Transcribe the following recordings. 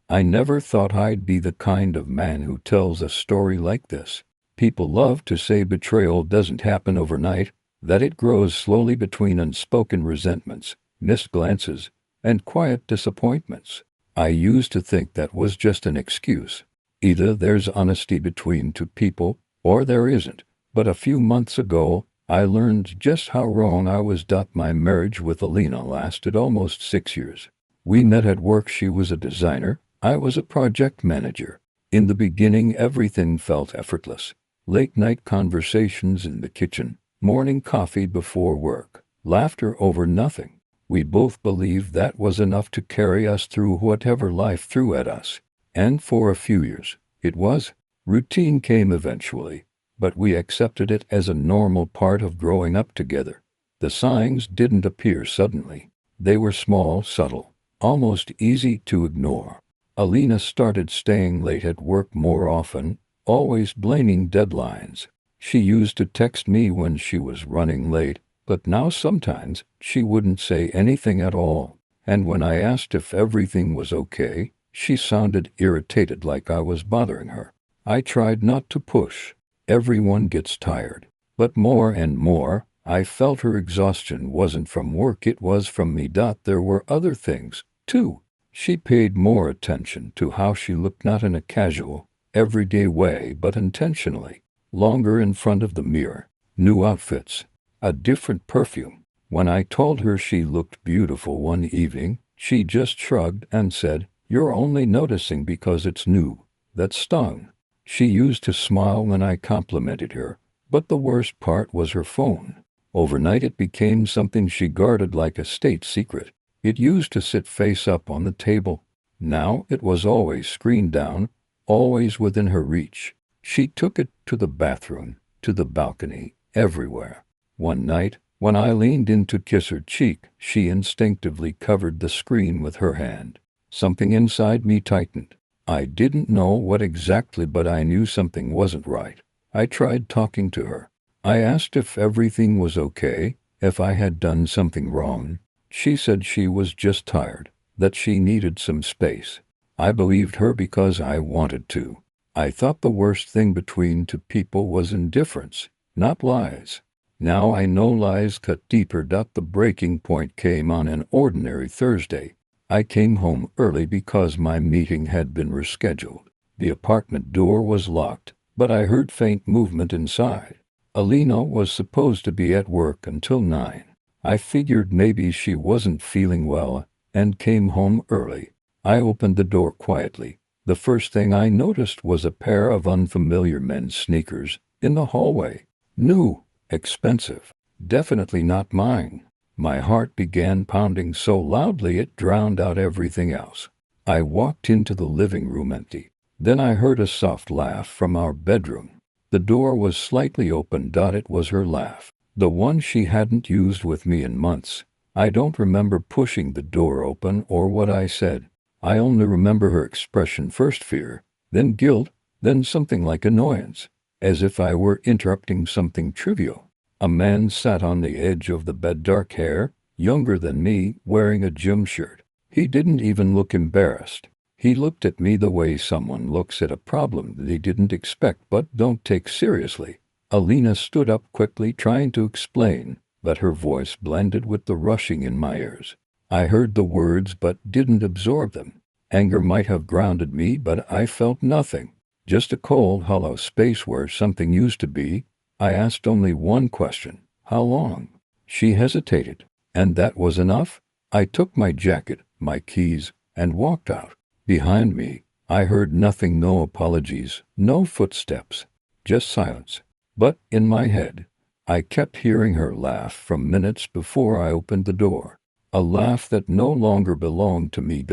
I never thought I'd be the kind of man who tells a story like this. People love to say betrayal doesn't happen overnight, that it grows slowly between unspoken resentments, missed glances, and quiet disappointments. I used to think that was just an excuse. Either there's honesty between two people, or there isn't. But a few months ago, I learned just how wrong I was. My marriage with Alina lasted almost 6 years. We met at work. She was a designer, I was a project manager. In the beginning, everything felt effortless. Late-night conversations in the kitchen, morning coffee before work, laughter over nothing. We both believed that was enough to carry us through whatever life threw at us. And for a few years, it was. Routine came eventually, but we accepted it as a normal part of growing up together. The signs didn't appear suddenly. They were small, subtle, almost easy to ignore. Alina started staying late at work more often, always blaming deadlines. She used to text me when she was running late, but now sometimes she wouldn't say anything at all. And when I asked if everything was okay, she sounded irritated, like I was bothering her. I tried not to push. Everyone gets tired. But more and more, I felt her exhaustion wasn't from work, it was from me. There were other things, too. She paid more attention to how she looked, not in a casual, everyday way, but intentionally. Longer in front of the mirror, new outfits, a different perfume. When I told her she looked beautiful one evening, she just shrugged and said, "You're only noticing because it's new." That stung. She used to smile when I complimented her, but the worst part was her phone. Overnight it became something she guarded like a state secret. It used to sit face up on the table. Now it was always screened down, always within her reach. She took it to the bathroom, to the balcony, everywhere. One night, when I leaned in to kiss her cheek, she instinctively covered the screen with her hand. Something inside me tightened. I didn't know what exactly, but I knew something wasn't right. I tried talking to her. I asked if everything was okay, if I had done something wrong. She said she was just tired, that she needed some space. I believed her because I wanted to. I thought the worst thing between two people was indifference, not lies. Now I know lies cut deeper. The breaking point came on an ordinary Thursday. I came home early because my meeting had been rescheduled. The apartment door was locked, but I heard faint movement inside. Alina was supposed to be at work until 9. I figured maybe she wasn't feeling well and came home early. I opened the door quietly. The first thing I noticed was a pair of unfamiliar men's sneakers in the hallway. New, expensive, definitely not mine. My heart began pounding so loudly it drowned out everything else. I walked into the living room empty. Then I heard a soft laugh from our bedroom. The door was slightly open. It was her laugh, the one she hadn't used with me in months. I don't remember pushing the door open or what I said. I only remember her expression: first fear, then guilt, then something like annoyance, as if I were interrupting something trivial. A man sat on the edge of the bed, dark hair, younger than me, wearing a gym shirt. He didn't even look embarrassed. He looked at me the way someone looks at a problem they didn't expect but don't take seriously. Alina stood up quickly, trying to explain, but her voice blended with the rushing in my ears. I heard the words but didn't absorb them. Anger might have grounded me, but I felt nothing. Just a cold, hollow space where something used to be. I asked only one question: how long? She hesitated. And that was enough. I took my jacket, my keys, and walked out. Behind me, I heard nothing, no apologies, no footsteps, just silence. But in my head, I kept hearing her laugh from minutes before I opened the door. A laugh that no longer belonged to me.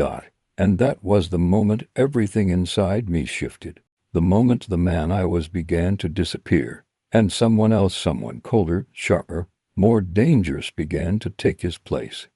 And that was the moment everything inside me shifted. The moment the man I was began to disappear. And someone else, someone colder, sharper, more dangerous, began to take his place.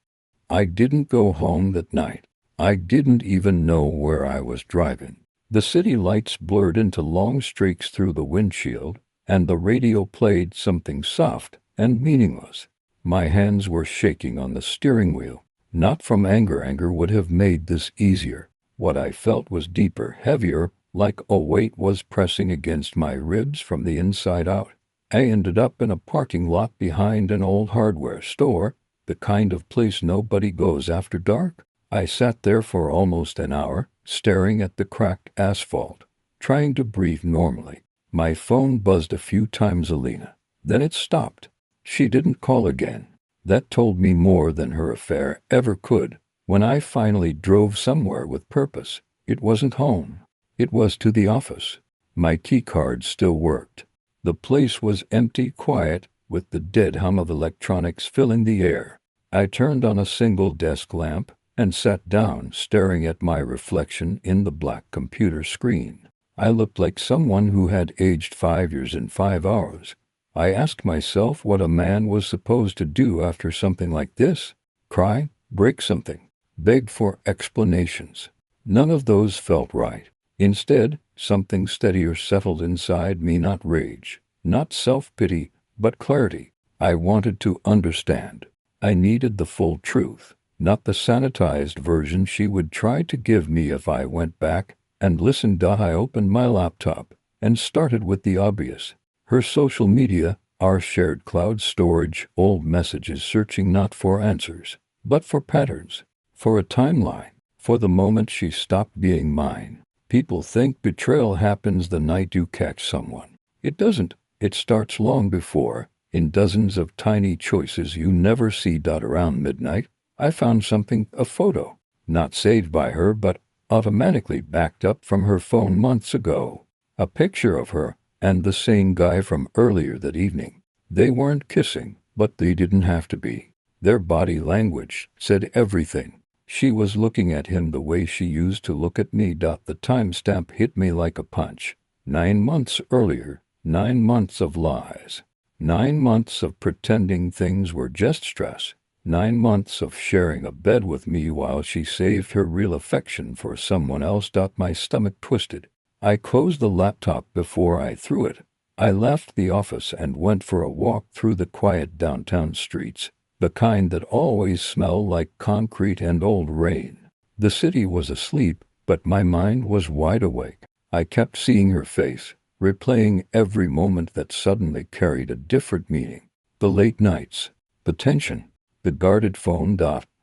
I didn't go home that night. I didn't even know where I was driving. The city lights blurred into long streaks through the windshield, and the radio played something soft and meaningless. My hands were shaking on the steering wheel, not from anger. Anger would have made this easier, What I felt was deeper, heavier, like a weight was pressing against my ribs from the inside out. I ended up in a parking lot behind an old hardware store, the kind of place nobody goes after dark. I sat there for almost an hour, staring at the cracked asphalt, trying to breathe normally. My phone buzzed a few times, Alina. Then it stopped. She didn't call again. That told me more than her affair ever could. When I finally drove somewhere with purpose, it wasn't home. It was to the office. My keycard still worked. The place was empty, quiet, with the dead hum of electronics filling the air. I turned on a single desk lamp and sat down, staring at my reflection in the black computer screen. I looked like someone who had aged 5 years in 5 hours. I asked myself what a man was supposed to do after something like this. Cry, break something, beg for explanations. None of those felt right. Instead, something steadier settled inside me, not rage, not self-pity, but clarity. I wanted to understand. I needed the full truth, not the sanitized version she would try to give me if I went back and listened. I opened my laptop and started with the obvious. Her social media, our shared cloud storage, old messages, searching not for answers, but for patterns, for a timeline, for the moment she stopped being mine. People think betrayal happens the night you catch someone. It doesn't. It starts long before, in dozens of tiny choices you never see. Around midnight, I found something, a photo, not saved by her but automatically backed up from her phone months ago. A picture of her and the same guy from earlier that evening. They weren't kissing, but they didn't have to be. Their body language said everything. She was looking at him the way she used to look at me. The timestamp hit me like a punch. 9 months earlier, 9 months of lies. 9 months of pretending things were just stress. 9 months of sharing a bed with me while she saved her real affection for someone else. My stomach twisted. I closed the laptop before I threw it. I left the office and went for a walk through the quiet downtown streets, the kind that always smell like concrete and old rain. The city was asleep, but my mind was wide awake. I kept seeing her face, replaying every moment that suddenly carried a different meaning. The late nights, the tension, the guarded phone.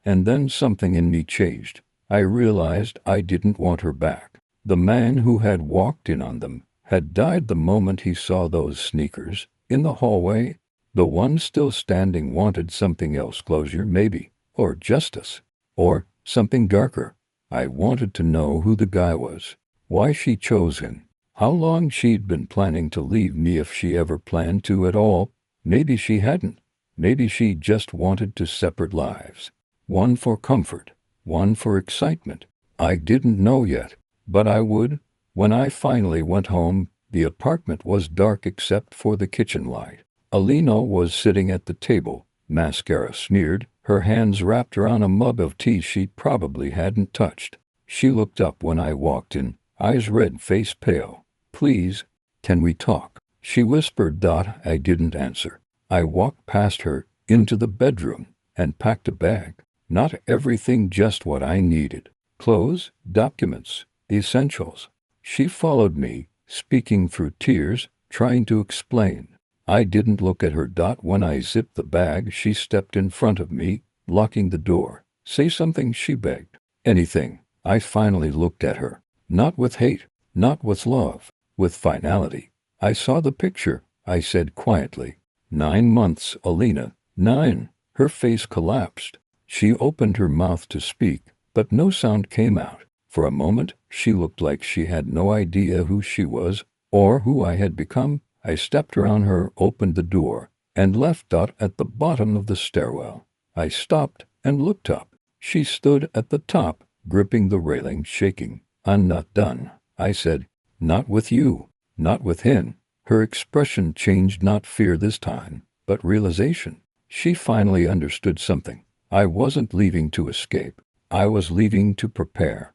And then something in me changed. I realized I didn't want her back. The man who had walked in on them had died the moment he saw those sneakers in the hallway. The one still standing wanted something else, closure maybe, or justice, or something darker. I wanted to know who the guy was, why she chose him, how long she'd been planning to leave me, if she ever planned to at all. Maybe she hadn't. Maybe she just wanted 2 separate lives. One for comfort, one for excitement. I didn't know yet. But I would. When I finally went home, the apartment was dark except for the kitchen light. Alina was sitting at the table, mascara smeared, her hands wrapped around a mug of tea she probably hadn't touched. She looked up when I walked in, eyes red, face pale. "Please, can we talk?" she whispered. I didn't answer. I walked past her, into the bedroom, and packed a bag. Not everything, just what I needed. Clothes, documents, essentials. She followed me, speaking through tears, trying to explain. I didn't look at her. When I zipped the bag, she stepped in front of me, locking the door. "Say something," she begged. "Anything." I finally looked at her. Not with hate, not with love, with finality. "I saw the picture," I said quietly. 9 months, Alina. 9. Her face collapsed. She opened her mouth to speak, but no sound came out. For a moment, she looked like she had no idea who she was, or who I had become. I stepped around her, opened the door, and left. At the bottom of the stairwell. I stopped and looked up. She stood at the top, gripping the railing, shaking. "I'm not done," I said. "Not with you. Not with him." Her expression changed, not fear this time, but realization. She finally understood something. I wasn't leaving to escape. I was leaving to prepare.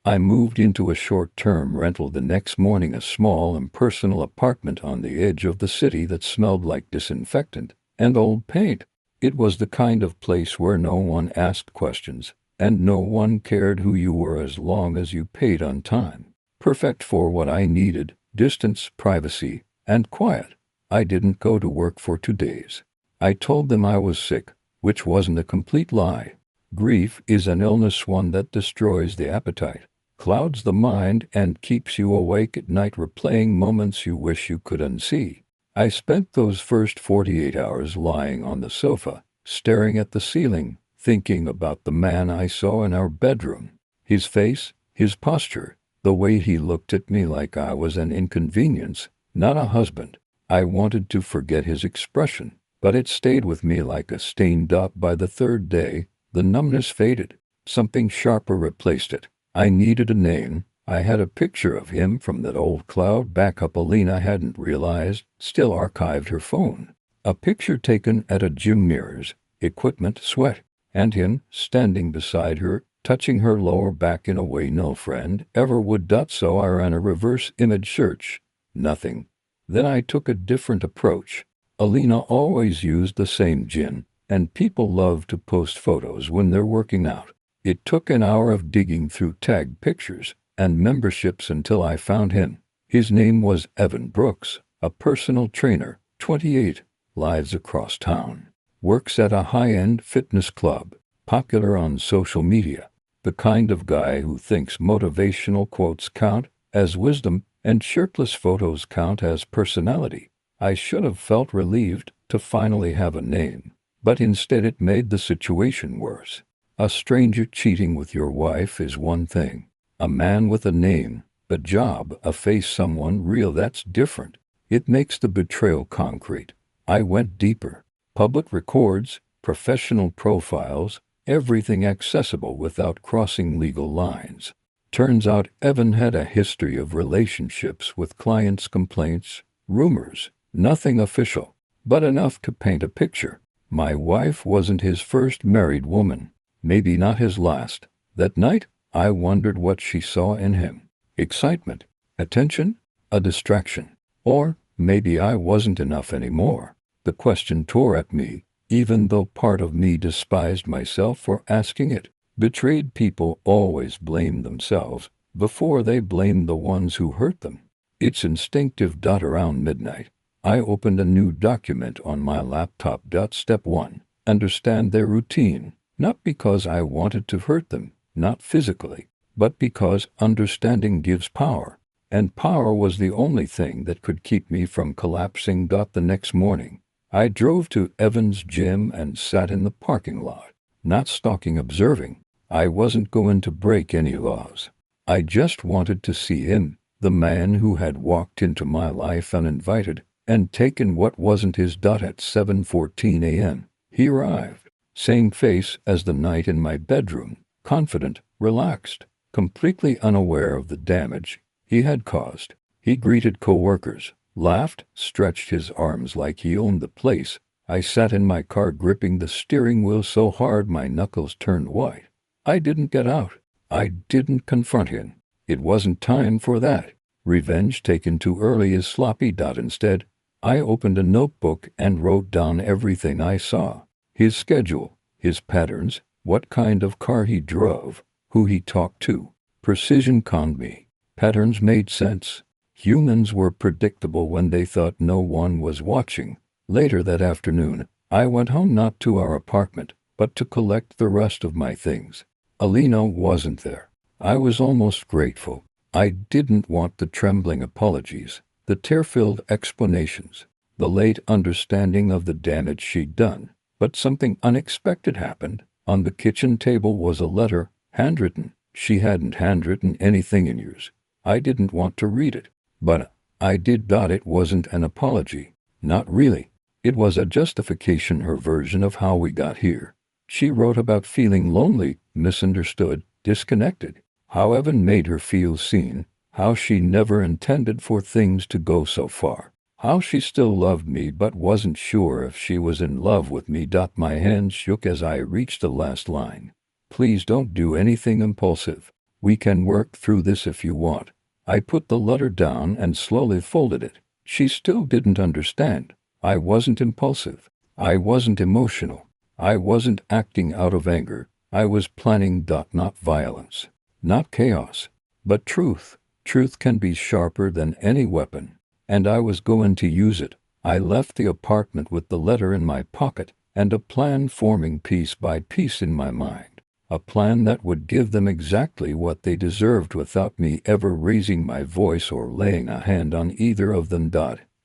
I moved into a short-term rental the next morning, a small impersonal apartment on the edge of the city that smelled like disinfectant and old paint. It was the kind of place where no one asked questions, and no one cared who you were as long as you paid on time. Perfect for what I needed: distance, privacy, and quiet. I didn't go to work for 2 days. I told them I was sick, which wasn't a complete lie. Grief is an illness, one that destroys the appetite, clouds the mind, and keeps you awake at night replaying moments you wish you could unsee. I spent those first 48 hours lying on the sofa, staring at the ceiling, thinking about the man I saw in our bedroom. His face, his posture, the way he looked at me like I was an inconvenience, not a husband. I wanted to forget his expression, but it stayed with me like a stain. By the third day, the numbness faded. Something sharper replaced it. I needed a name. I had a picture of him from that old cloud backup Alina hadn't realized still archived her phone. A picture taken at a gym, mirrors, equipment, sweat, and him standing beside her, touching her lower back in a way no friend ever would. So I ran a reverse image search. Nothing. Then I took a different approach. Alina always used the same gym, and people love to post photos when they're working out. It took an hour of digging through tagged pictures and memberships until I found him. His name was Evan Brooks, a personal trainer, 28, lives across town, works at a high-end fitness club, popular on social media, the kind of guy who thinks motivational quotes count as wisdom and shirtless photos count as personality. I should have felt relieved to finally have a name, but instead it made the situation worse. A stranger cheating with your wife is one thing. A man with a name, a job, a face, someone real, that's different. It makes the betrayal concrete. I went deeper. Public records, professional profiles, everything accessible without crossing legal lines. Turns out Evan had a history of relationships with clients, complaints, rumors, nothing official, but enough to paint a picture. My wife wasn't his first married woman, maybe not his last. That night, I wondered what she saw in him. Excitement, attention, a distraction, or maybe I wasn't enough anymore. The question tore at me, even though part of me despised myself for asking it. Betrayed people always blame themselves before they blame the ones who hurt them. It's instinctive. Around midnight, I opened a new document on my laptop. Step 1. Understand their routine, not because I wanted to hurt them, not physically, but because understanding gives power, and power was the only thing that could keep me from collapsing. The next morning, I drove to Evan's gym and sat in the parking lot, not stalking, observing. I wasn't going to break any laws. I just wanted to see him, the man who had walked into my life uninvited and taken what wasn't his. At 7:14 a.m., he arrived, same face as the night in my bedroom, confident, relaxed, completely unaware of the damage he had caused. He greeted coworkers, laughed, stretched his arms like he owned the place. I sat in my car gripping the steering wheel so hard my knuckles turned white. I didn't get out. I didn't confront him. It wasn't time for that. Revenge taken too early is sloppy. Instead, I opened a notebook and wrote down everything I saw. His schedule, his patterns, what kind of car he drove, who he talked to. Precision conned me. Patterns made sense. Humans were predictable when they thought no one was watching. Later that afternoon, I went home, not to our apartment, but to collect the rest of my things. Alina wasn't there. I was almost grateful. I didn't want the trembling apologies, the tear-filled explanations, the late understanding of the damage she'd done. But something unexpected happened. On the kitchen table was a letter, handwritten. She hadn't handwritten anything in years. I didn't want to read it, but I did. It wasn't an apology. Not really. It was a justification, her version of how we got here. She wrote about feeling lonely, misunderstood, disconnected, how Evan made her feel seen, how she never intended for things to go so far, how she still loved me but wasn't sure if she was in love with me. My hands shook as I reached the last line. Please don't do anything impulsive. We can work through this if you want. I put the letter down and slowly folded it. She still didn't understand. I wasn't impulsive. I wasn't emotional. I wasn't acting out of anger. I was planning. Not violence, not chaos, but truth. Truth can be sharper than any weapon, and I was going to use it. I left the apartment with the letter in my pocket and a plan forming piece by piece in my mind. A plan that would give them exactly what they deserved without me ever raising my voice or laying a hand on either of them.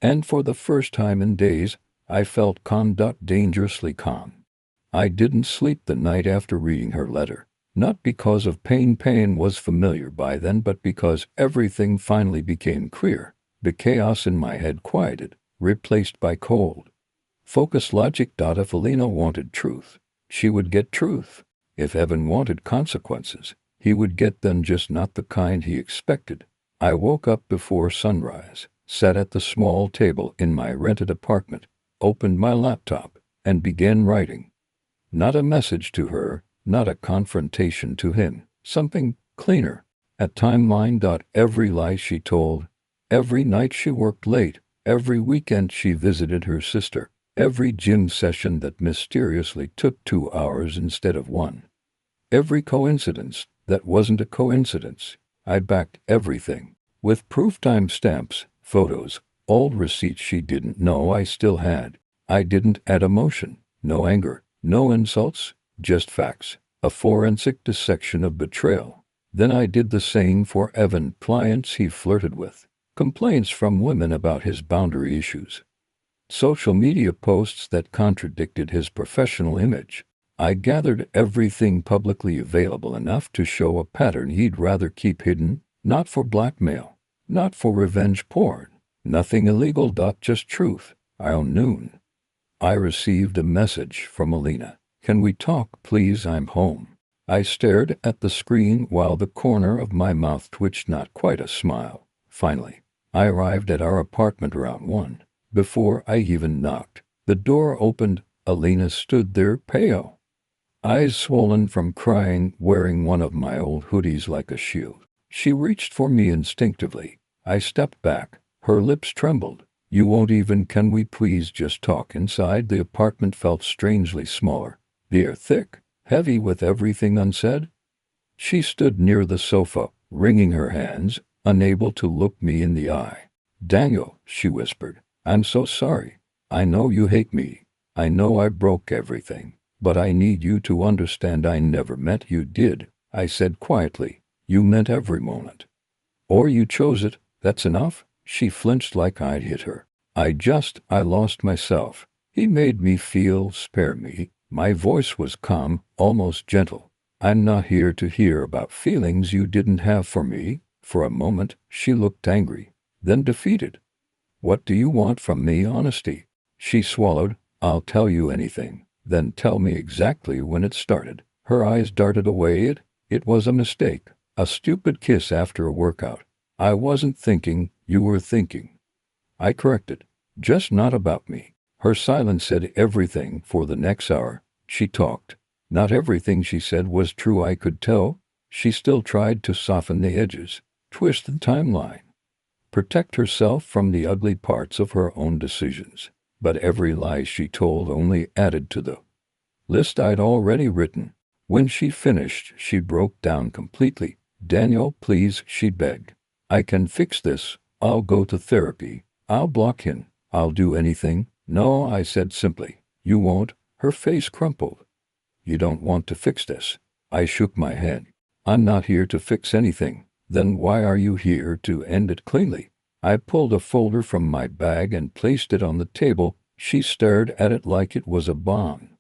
And for the first time in days, I felt calm. Dangerously calm. I didn't sleep the night after reading her letter. Not because of pain. Pain was familiar by then, but because everything finally became clear. The chaos in my head quieted, replaced by cold, focused logic. If Alina wanted truth, she would get truth. If Evan wanted consequences, he would get them, just not the kind he expected. I woke up before sunrise, sat at the small table in my rented apartment, opened my laptop, and began writing. Not a message to her, not a confrontation to him, something cleaner. A timeline. Every lie she told, every night she worked late, every weekend she visited her sister, every gym session that mysteriously took 2 hours instead of 1. Every coincidence that wasn't a coincidence. I backed everything with proof, timestamps, photos, old receipts she didn't know I still had. I didn't add emotion, no anger, no insults, just facts. A forensic dissection of betrayal. Then I did the same for Evan. Clients he flirted with, complaints from women about his boundary issues, social media posts that contradicted his professional image. I gathered everything publicly available enough to show a pattern he'd rather keep hidden, not for blackmail, not for revenge porn, nothing illegal. Just truth. Around noon, I received a message from Alina. Can we talk, please? I'm home. I stared at the screen while the corner of my mouth twitched. Not quite a smile. Finally, I arrived at our apartment around 1. Before I even knocked, the door opened. Alina stood there, pale, eyes swollen from crying, wearing one of my old hoodies like a shield. She reached for me instinctively. I stepped back. Her lips trembled. You won't even. Can we please just talk? Inside, the apartment felt strangely smaller, the air thick, heavy with everything unsaid. She stood near the sofa, wringing her hands, unable to look me in the eye. Daniel, she whispered, I'm so sorry. I know you hate me. I know I broke everything. But I need you to understand I never meant you did. I said quietly. You meant every moment. Or you chose it. That's enough. She flinched like I'd hit her. I lost myself. He made me feel. Spare me. My voice was calm, almost gentle. I'm not here to hear about feelings you didn't have for me. For a moment, she looked angry, then defeated. What do you want from me? Honesty. She swallowed. I'll tell you anything. Then tell me exactly when it started. Her eyes darted away. It was a mistake. A stupid kiss after a workout. I wasn't thinking. You were thinking. I corrected. Just not about me. Her silence said everything. For the next hour, she talked. Not everything she said was true, I could tell. She still tried to soften the edges, twist the timeline, protect herself from the ugly parts of her own decisions. But every lie she told only added to the list I'd already written. When she finished, she broke down completely. Daniel, please, she begged. I can fix this. I'll go to therapy. I'll block him. I'll do anything. No, I said simply. You won't. Her face crumpled. You don't want to fix this. I shook my head. I'm not here to fix anything. Then why are you here? To end it cleanly. I pulled a folder from my bag and placed it on the table. She stared at it like it was a bomb.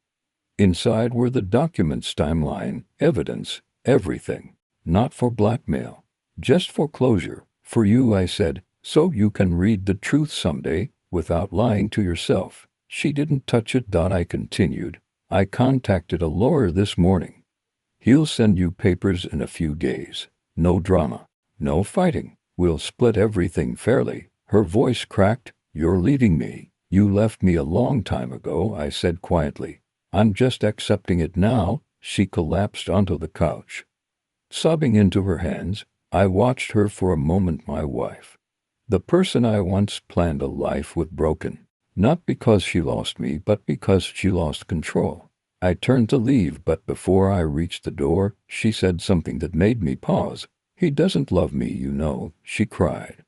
Inside were the documents, timeline, evidence, everything. Not for blackmail. Just for closure. For you, I said, so you can read the truth someday, without lying to yourself. She didn't touch it. I continued. I contacted a lawyer this morning. He'll send you papers in a few days. No drama. No fighting. We'll split everything fairly. Her voice cracked. You're leaving me. You left me a long time ago, I said quietly. I'm just accepting it now. She collapsed onto the couch, sobbing into her hands. I watched her for a moment. My wife. The person I once planned a life with, broken. Not because she lost me, but because she lost control. I turned to leave, but before I reached the door, she said something that made me pause. "He doesn't love me, you know," she cried.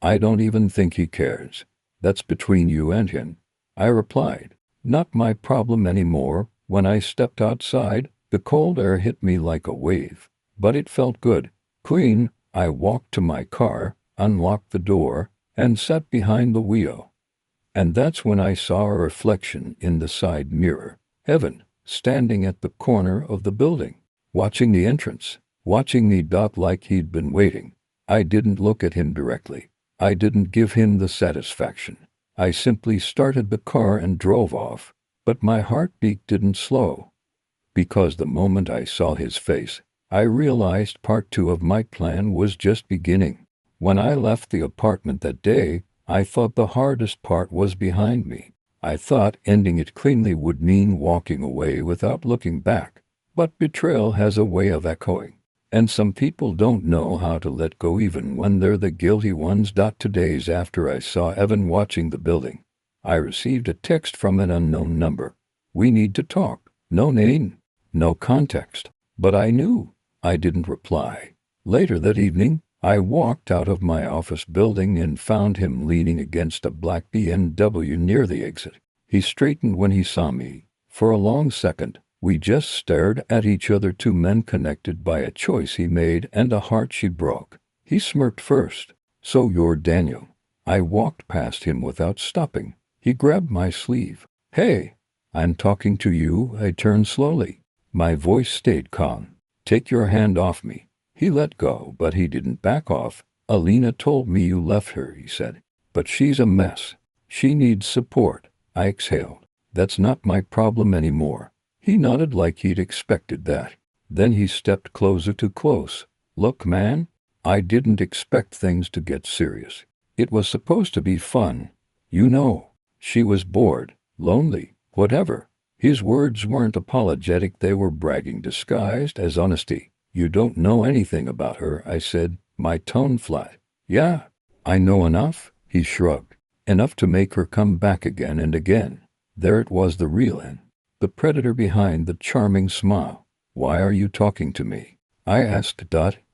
"I don't even think he cares. That's between you and him," I replied. "Not my problem anymore." When I stepped outside, the cold air hit me like a wave, but it felt good, clean. I walked to my car, unlocked the door, and sat behind the wheel. And that's when I saw a reflection in the side mirror. Evan, standing at the corner of the building, watching the entrance, watching me. Like he'd been waiting. I didn't look at him directly. I didn't give him the satisfaction. I simply started the car and drove off. But my heartbeat didn't slow. Because the moment I saw his face, I realized part two of my plan was just beginning. When I left the apartment that day, I thought the hardest part was behind me. I thought ending it cleanly would mean walking away without looking back. But betrayal has a way of echoing. And some people don't know how to let go even when they're the guilty ones. 2 days after I saw Evan watching the building, I received a text from an unknown number. "We need to talk." No name, no context. But I knew. I didn't reply. Later that evening, I walked out of my office building and found him leaning against a black BMW near the exit. He straightened when he saw me. For a long second, we just stared at each other, two men connected by a choice he made and a heart she broke. He smirked first. "So you're Daniel." I walked past him without stopping. He grabbed my sleeve. "Hey, I'm talking to you." I turned slowly. My voice stayed calm. "Take your hand off me." He let go, but he didn't back off. "Alina told me you left her," he said. "But she's a mess. She needs support." I exhaled. "That's not my problem anymore." He nodded like he'd expected that. Then he stepped closer, too close. "Look, man, I didn't expect things to get serious. It was supposed to be fun. You know." She was bored, lonely, whatever. His words weren't apologetic, they were bragging disguised as honesty. "You don't know anything about her," I said, my tone flat. "Yeah, I know enough," he shrugged. "Enough to make her come back again and again." There it was, the real end. The predator behind the charming smile. "Why are you talking to me?" I asked.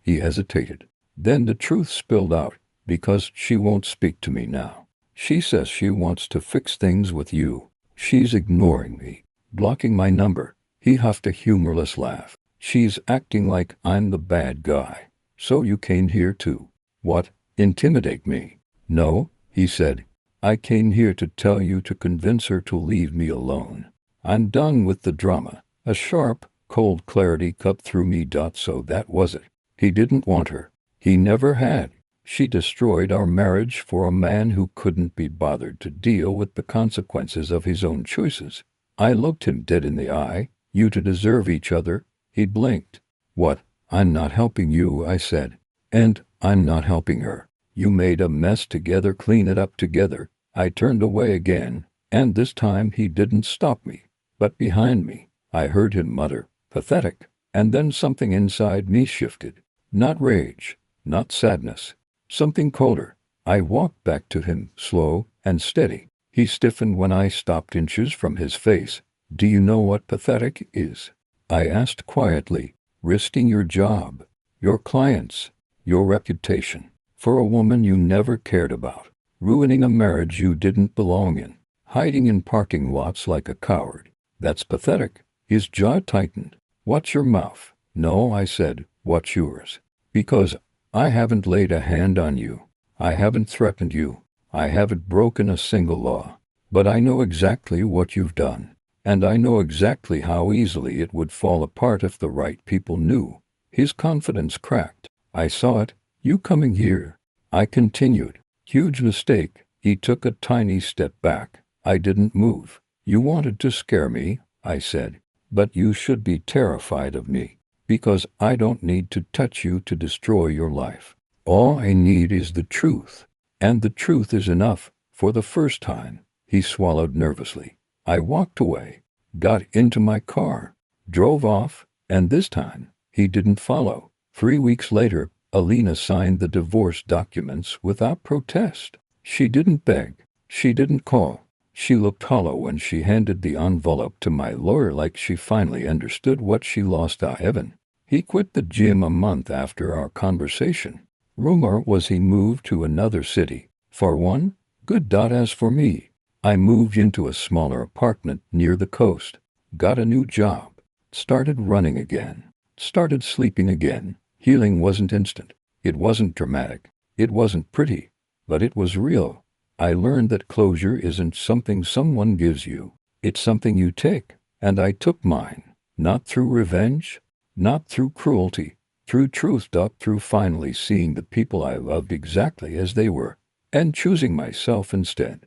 He hesitated. Then the truth spilled out. "Because she won't speak to me now. She says she wants to fix things with you. She's ignoring me, blocking my number." He huffed a humorless laugh. "She's acting like I'm the bad guy." "So you came here to, what, intimidate me?" "No," he said. "I came here to tell you to convince her to leave me alone. I'm done with the drama." A sharp, cold clarity cut through me. So that was it. He didn't want her. He never had. She destroyed our marriage for a man who couldn't be bothered to deal with the consequences of his own choices. I looked him dead in the eye. "You two deserve each other." He blinked. "What?" "I'm not helping you," I said. "And I'm not helping her. You made a mess together, clean it up together." I turned away again, and this time he didn't stop me. But behind me, I heard him mutter, "Pathetic." And then something inside me shifted. Not rage, not sadness. Something colder. I walked back to him, slow and steady. He stiffened when I stopped inches from his face. "Do you know what pathetic is?" I asked quietly. "Risking your job, your clients, your reputation, for a woman you never cared about. Ruining a marriage you didn't belong in. Hiding in parking lots like a coward. That's pathetic." His jaw tightened. "Watch your mouth." "No," I said. "Watch yours. Because I haven't laid a hand on you. I haven't threatened you. I haven't broken a single law. But I know exactly what you've done. And I know exactly how easily it would fall apart if the right people knew." His confidence cracked. "I saw it. You coming here." I continued. "Huge mistake." He took a tiny step back. I didn't move. "You wanted to scare me," I said. "But you should be terrified of me. Because I don't need to touch you to destroy your life. All I need is the truth. And the truth is enough." For the first time, he swallowed nervously. I walked away, got into my car, drove off, and this time, he didn't follow. 3 weeks later, Alina signed the divorce documents without protest. She didn't beg. She didn't call. She looked hollow when she handed the envelope to my lawyer, like she finally understood what she lost. Evan. He quit the gym a month after our conversation. Rumor was he moved to another city. For one, good. As for me, I moved into a smaller apartment near the coast, got a new job, started running again, started sleeping again. Healing wasn't instant. It wasn't dramatic. It wasn't pretty. But it was real. I learned that closure isn't something someone gives you. It's something you take. And I took mine. Not through revenge, not through cruelty, through truth. Through finally seeing the people I loved exactly as they were, and choosing myself instead.